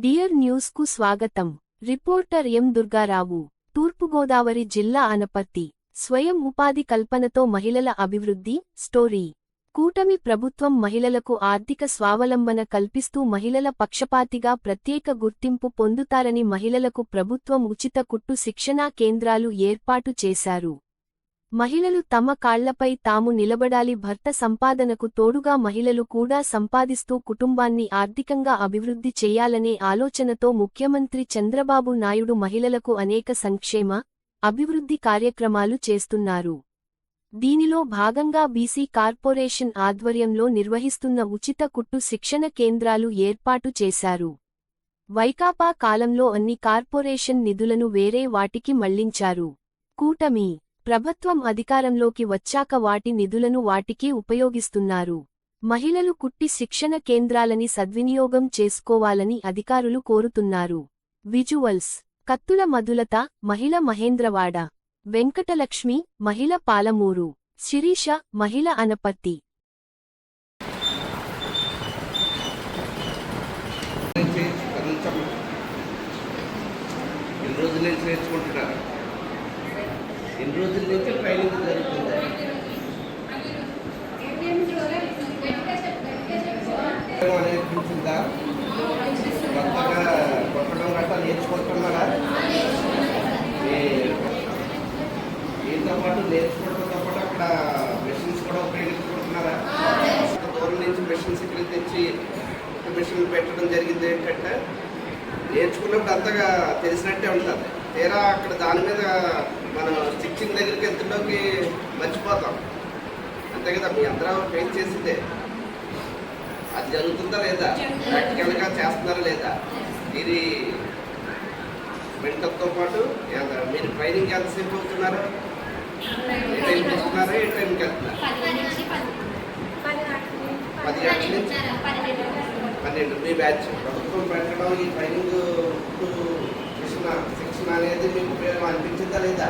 Dear news కు స్వాగతం. Reporter ఎం దుర్గారావు, తూర్పుగోదావరి జిల్లా అనపర్తి. స్వయం ఉపాధి కల్పనతో మహిళల అభివృద్ధి స్టోరీ. కూటమి ప్రభుత్వం మహిళలకు ఆర్థిక స్వావలంబన కల్పిస్తూ మహిళల పక్షపాతిగా ప్రత్యేక గుర్తింపు పొందుతారని మహిళలకు ప్రభుత్వం ఉచిత కుట్టు శిక్షణా కేంద్రాలు ఏర్పాటు చేశారు. మహిళలు తమ కాళ్లపై తాము నిలబడాలి. భర్త సంపాదనకు తోడుగా మహిళలు కూడా సంపాదిస్తూ కుటుంబాన్ని ఆర్థికంగా అభివృద్ధి చేయాలనే ఆలోచనతో ముఖ్యమంత్రి చంద్రబాబు నాయుడు మహిళలకు అనేక సంక్షేమ, అభివృద్ధి కార్యక్రమాలు చేస్తున్నారు. దీనిలో భాగంగా బీసీ కార్పొరేషన్ ఆధ్వర్యంలో నిర్వహిస్తున్న ఉచిత కుట్టు శిక్షణ కేంద్రాలు ఏర్పాటు చేశారు. వైకాపా కాలంలో అన్ని కార్పొరేషన్ నిధులను వేరే వాటికి మళ్లించారు. కూటమి ప్రభుత్వం అధికారంలోకి వచ్చాక వాటి నిధులను వాటికి ఉపయోగిస్తున్నారు. మహిళలు కుట్టి శిక్షణ కేంద్రాలని సద్వినియోగం చేసుకోవాలని అధికారులు కోరుతున్నారు. విజువల్స్: కత్తుల మధులత, మహిళ మహేంద్రవాడ. వెంకటలక్ష్మి, మహిళ పాలమూరు. శిరీష, మహిళ అనపర్తి. ఎన్ని రోజుల నుంచి ట్రైనింగ్ జరుగుతుంది? అనిపించిందా? కొత్తగా కొట్టడం గట్రా నేర్చుకుంటున్నారా? దీంతో పాటు నేర్చుకోవడంతో పాటు అక్కడ మెషిన్స్ కూడా ఉపయోగించుకుంటున్నారా? దూరం నుంచి మెషిన్స్ ఇక్కడ తెచ్చి మెషిన్లు పెట్టడం జరిగింది. ఏంటంటే నేర్చుకున్నప్పుడు అంతగా తెలిసినట్టే ఉంటుంది. తీరా అక్కడ దాని మీద మనం స్టిచ్చింగ్ దగ్గరికి వెళ్తుండోకి మర్చిపోతాం. అంతే కదా, మీ అందరూ ఫేస్ చేసిందే. అది జరుగుతుందా లేదా? ప్రాక్టికల్గా చేస్తున్నారా లేదా? ఇది మెంటల్తో పాటు మీరు ట్రైనింగ్ ఎంతసేపు అవుతున్నారు? ఏ టైంకి వస్తున్నారా? ఏ టైంకి వెళ్తున్నారు? 10 గంటల నుంచి 12. మీ బ్యాచ్ ప్రభుత్వం పెట్టడం ఈ ట్రైనింగ్ శిక్షణ అనేది మీకు ఉపయోగం అనిపించిందా లేదా?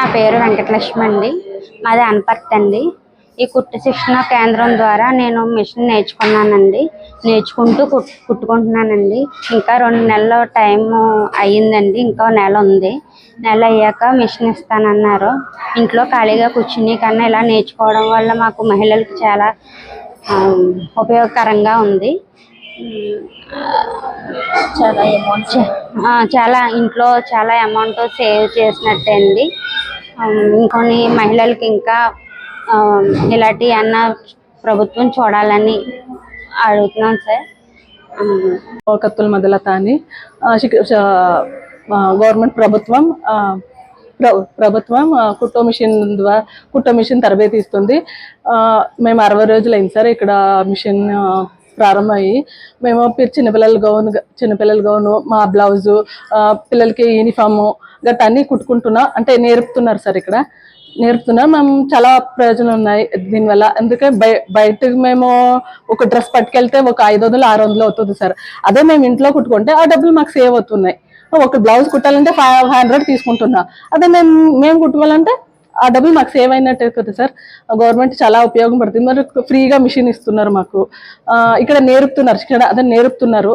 నా పేరు వెంకటలక్ష్మి అండి. మాది అనపర్తి అండి. ఈ కుట్టు శిక్షణ కేంద్రం ద్వారా నేను మిషన్ నేర్చుకున్నానండి. నేర్చుకుంటూ కుట్టుకుంటున్నానండి. ఇంకా 2 నెలల టైం అయ్యిందండి. ఇంకో నెల ఉంది. నెల అయ్యాక మిషన్ ఇస్తానన్నారు. ఇంట్లో ఖాళీగా కూర్చుని కన్నా ఇలా నేర్చుకోవడం వల్ల మాకు మహిళలకు చాలా ఉపయోగకరంగా ఉంది. చాలా ఇంట్లో చాలా అమౌంట్ సేవ్ చేసినట్టే అండి. ఇంకొన్ని మహిళలకి ఇంకా ఇలాంటి అన్న ప్రభుత్వం చూడాలని అడుగుతున్నాం సార్. కత్తుల మధులత అని గవర్నమెంట్ ప్రభుత్వం కుట్టు మిషన్ తరబేతి ఇస్తుంది. మేము 60 రోజులు అయింది సార్ ఇక్కడ మిషన్ ప్రారంభమయ్యి. మేము చిన్నపిల్లల గౌను, మా బ్లౌజు, పిల్లలకి యూనిఫాము గట్ట అన్నీ కుట్టుకుంటున్నాం. అంటే నేర్పుతున్నారు సార్ ఇక్కడ మేము చాలా ప్రయోజనాలు ఉన్నాయి దీనివల్ల. అందుకే బయటకు మేము ఒక డ్రెస్ పట్టుకెళ్తే ఒక 500-600 అవుతుంది సార్. అదే మేము ఇంట్లో కుట్టుకుంటే ఆ డబ్బులు మాకు సేవ్ అవుతున్నాయి. ఒక బ్లౌజ్ కుట్టాలంటే 500 తీసుకుంటున్నా. అదే మేము కుట్టుకోవాలంటే ఆ డబ్బులు మాకు సేవ్ అయినట్టు కదా సార్. గవర్నమెంట్ చాలా ఉపయోగపడుతుంది. మరి ఫ్రీగా మిషన్ ఇస్తున్నారు మాకు. ఇక్కడ నేర్పుతున్నారు.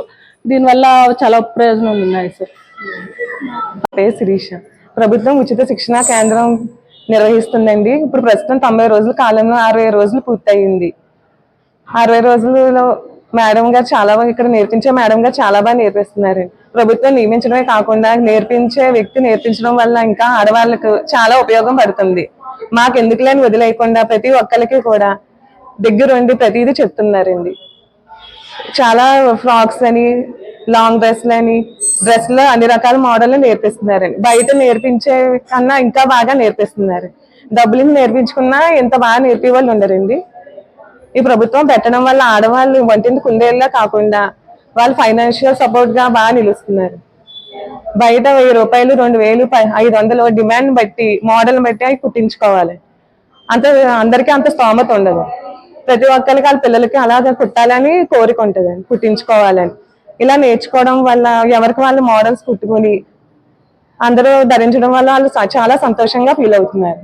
దీనివల్ల చాలా ప్రయోజనాలు ఉన్నాయి సార్. శిరీష. ప్రభుత్వం ఉచిత శిక్షణా కేంద్రం నిర్వహిస్తుందండి. ఇప్పుడు ప్రస్తుతం 90 రోజుల కాలంలో 60 రోజులు పూర్తయింది. 60 రోజులలో మేడం గారు ఇక్కడ నేర్పించే మేడం గారు చాలా బాగా నేర్పిస్తున్నారండి. ప్రభుత్వం నియమించడమే కాకుండా నేర్పించే వ్యక్తి నేర్పించడం వల్ల ఇంకా ఆడవాళ్ళకు చాలా ఉపయోగం పడుతుంది. మాకెందుకులేని వదిలేయకుండా ప్రతి ఒక్కరికి కూడా దగ్గరుండి ప్రతిదీ చెప్తున్నారండి. చాలా ఫ్రాక్స్ అని, లాంగ్ డ్రెస్లో అన్ని రకాల మోడల్ నేర్పిస్తున్నారండి. బయట నేర్పించే కన్నా ఇంకా బాగా నేర్పిస్తున్నారు. డబ్బులు నేర్పించుకున్నా ఎంత బాగా నేర్పే వాళ్ళు ఉండరండి. ఈ ప్రభుత్వం పెట్టడం వల్ల ఆడవాళ్ళు వంటింటి కుందేళ్ళ కాకుండా వాళ్ళు ఫైనాన్షియల్ సపోర్ట్ గా బాగా నిలుస్తున్నారు. బయట 1000 రూపాయలు, 2000, 500 డిమాండ్ బట్టి, మోడల్ బట్టి అవి కుట్టించుకోవాలి. అందరికీ అంత స్తోమత ఉండదు. ప్రతి ఒక్కరికి వాళ్ళ పిల్లలకి అలాగే కుట్టాలని కోరిక ఉంటుందండి, కుట్టించుకోవాలని. ఇలా నేర్చుకోవడం వల్ల ఎవరికి వాళ్ళు మోడల్స్ కుట్టుకుని అందరూ ధరించడం వల్ల వాళ్ళు చాలా సంతోషంగా ఫీల్ అవుతున్నారు.